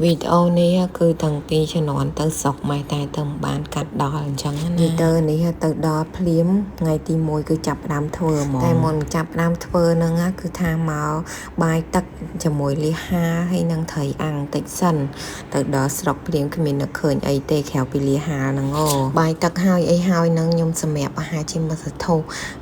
វីដេអូនេះគឺតាំងពីជំនាន់ទៅស្រុកម៉ែតែទៅបានកាត់ដល់អញ្ចឹងណាវីដេអូនេះទៅដល់ភ្លាមថ្ងៃទី1គឺចាប់ផ្ដើមធ្វើហ្មងតែមុនចាប់ផ្ដើមធ្វើហ្នឹងគឺថាមកបាយទឹកជាមួយលៀសហាហើយនឹងត្រីអាំងតិចសិនទៅដល់ស្រុកភ្លាមគ្មាននឹកឃើញអីទេក្រៅពីលៀសហាហ្នឹងបាយទឹកហើយអីហើយនឹងខ្ញុំសម្រាប់អាហារជាមសធុ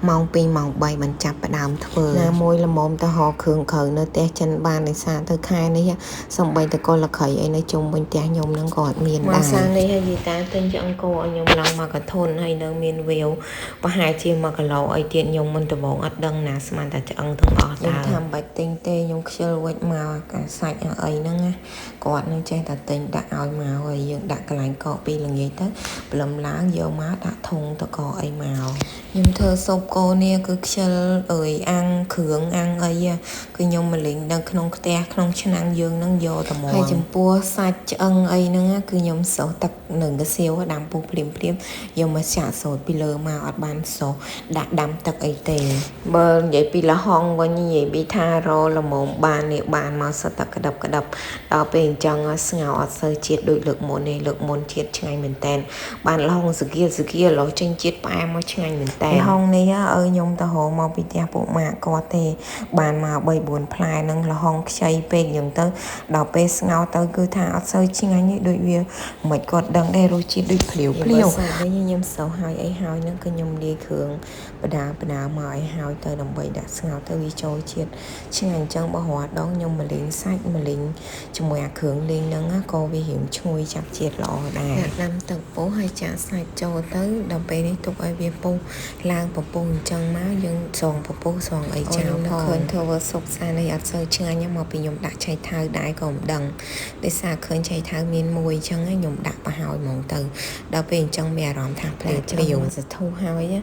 ម៉ោង2ម៉ោង3បានចាប់ផ្ដើមធ្វើណាមួយល្មមទៅហោគ្រឿងក្រៅនៅផ្ទះចិនបាននេសាទទៅខែនេះសំបីតកលខៃអីនៅជុំវិញផ្ទះខ្ញុំហ្នឹងក៏អត់មានដែរសានេះហើយយីតាទិញជាអង្គឲ្យខ្ញុំឡើងមកកធុនហើយនៅមានវាវប្រហែលជា1គីឡូអីទៀតខ្ញុំមិនដំបងអត់ដឹងណាស្មានតែឆ្អឹងទាំងអស់ដែរខ្ញុំថាបាច់ទិញទេខ្ញុំខ្ជិលវិចមកកាសាច់អីហ្នឹងណាគាត់នឹងចេះតែទិញដាក់ឲ្យមកហើយយើងដាក់កន្លែងកកពីល្ងាចទៅព្រលឹមឡើងយកមកដាក់ធុងតកអីមកខ្ញុំធ្វើស៊ុបគោនេះគឺខ្ជិលអើយអាំងគ្រឿងអាំងអីគឺខ្ញុំមកលេងនៅក្នុងផ្ទះក្នុងឆ្នាំងយើងហ្នឹងយកតែមកហើយចំពោះសាច់ឆ្អឹងអីហ្នឹងគឺខ្ញុំសោះទឹកនឹងកសៀវដាំពុះភ្លាមយកមកចាក់សូត្រពីលើមកអត់បានសោះដាក់ដាំទឹកអីទេបើនិយាយពីលហុងវិញនិយាយពីថារល្មមបាននេះបានមកសតក្តឹបដល់ពេលអញ្ចឹងស្ងោអត់សូវជាតិដូចលើកមុនទេលើកមុនជាតិឆ្ងាញ់មែនតែនបានលហុងសគៀលលោចេញជាតិផ្អែមមកឆ្ងាញ់មែនតែនលហុងនេះខ្ញុំទៅហៅមកពីផ្ទះពួកម៉ាក់គាត់ទេបានមក3 4ផ្លែហ្នឹងលហុងខ្ចីពេកអញ្ចឹងទៅដល់ពេលស្ងោទៅគឺថាអត់សូវឆ្ងាញ់ទេដូចវាមិនគាត់ដឹងដែររសជាតិដូចភ្លាវសាច់វិញខ្ញុំសោះហើយអីហើយហ្នឹងគឺខ្ញុំលាយគ្រឿងបដាមកឲ្យហើយទៅដើម្បីដាក់ស្ងោទៅវាចូលជាតិឆ្ងាញ់អញ្ចឹងបើរាល់ដងខ្ញុំមកលេងសាច់មកលេងជាមួយអាគ្រឿងលេងហ្នឹងក៏វារៀងឈ្ងុយចាប់ជាតិល្អដែរដាំទឹកពុះហើយចាក់សាច់ចូលទៅដល់ពេលនេះទុកឲ្យវាពុះឡើងពពុះអញ្ចឹងមកយើងស្រង់ពពុះស្រង់អីចោលផងឃើញធ្វើស៊ុបសានេះអត់សូវឆ្ងាញ់មកពីខ្ញុំដាក់ឆៃថាវដែរក៏មិនដឹងដោយសារឃើញឆៃថាវមានមួយអញ្ចឹងខ្ញុំដាក់ប្រហើយហ្មងទៅដល់ពេលអញ្ចឹងមានអារម្មណ៍ថាផ្លែជ្រាវសធុហើយ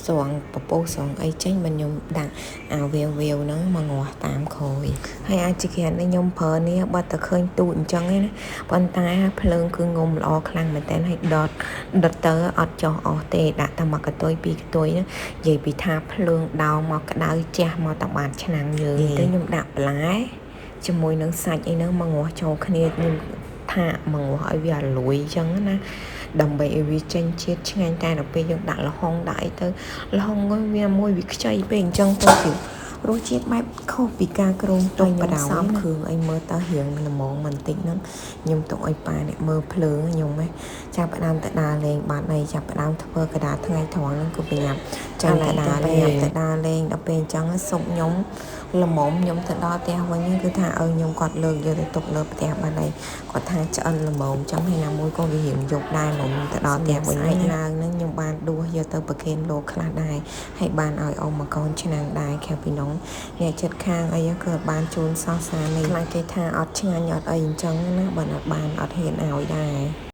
ស្រង់ពពុះស្រង់អីចេញមិនខ្ញុំដាក់អាវាវហ្នឹងមកងាស់តាមក្រោយហើយអាចជាគ្រាន់តែខ្ញុំប្រើនេះបាត់តែឃើញទូចអញ្ចឹងឯណាប៉ុន្តែភ្លើងគឺងុំល្អខ្លាំងមែនតើហើយដុតទៅអត់ចោះអស់ទេដាក់តែ1កតុយ2កតុយណានិយាយពីថាភ្លើងដោមមកក្តៅជះមកតាបាតឆ្នាំងយើងទៅខ្ញុំដាក់បន្លែជាមួយនឹងសាច់អីហ្នឹងមកងាស់ចូលគ្នាខ្ញុំថាមកងាស់ឲ្យវាលួយអញ្ចឹងណាដើម្បីឲ្យវាចេញជាតិឆ្ងាញ់តែដល់ពេលយើងដាក់ល្ហុងដាក់អីទៅល្ហុងវាមួយវាខ្ចីពេកអញ្ចឹងទៅជារសជាតិបែបខុសពីការគ្រោងទុកបដៅសំគ្រឿងអីមើលទៅរៀងល្មមបន្តិចហ្នឹងខ្ញុំទុកឲ្យប៉ាអ្នកមើលភ្លើងខ្ញុំចាប់ផ្ដើមទៅដើរលេងបានអីចាប់ផ្ដើមធ្វើកដាថ្ងៃត្រង់ហ្នឹងគឺប្រញាប់ចាំទៅដើរលេងដល់ពេលអញ្ចឹងសុកខ្ញុំល្មមខ្ញុំទៅដល់ផ្ទះវិញគឺថាឲ្យខ្ញុំគាត់លើកយកទៅទុកលើផ្ទះបានហើយគាត់ថាឆ្អិនល្មមអញ្ចឹងហើយណាមួយក៏វារៀងយកដែរមកទៅដល់ផ្ទះវិញហើយឡើងហ្នឹងខ្ញុំបានដួសយកទៅប្រគេនលោកខ្លះដែរហើយបានឲ្យអ៊ំមកកូនឆ្នាំងដែរខែពីនងអ្នកចិត្តខាងអីក៏បានជូនសោះសានេះខ្លាចគេថាអត់ឆ្ងាញ់អត់អីអញ្ចឹងណាបើអត់បានអត់ហ៊ានឲ្យដែរ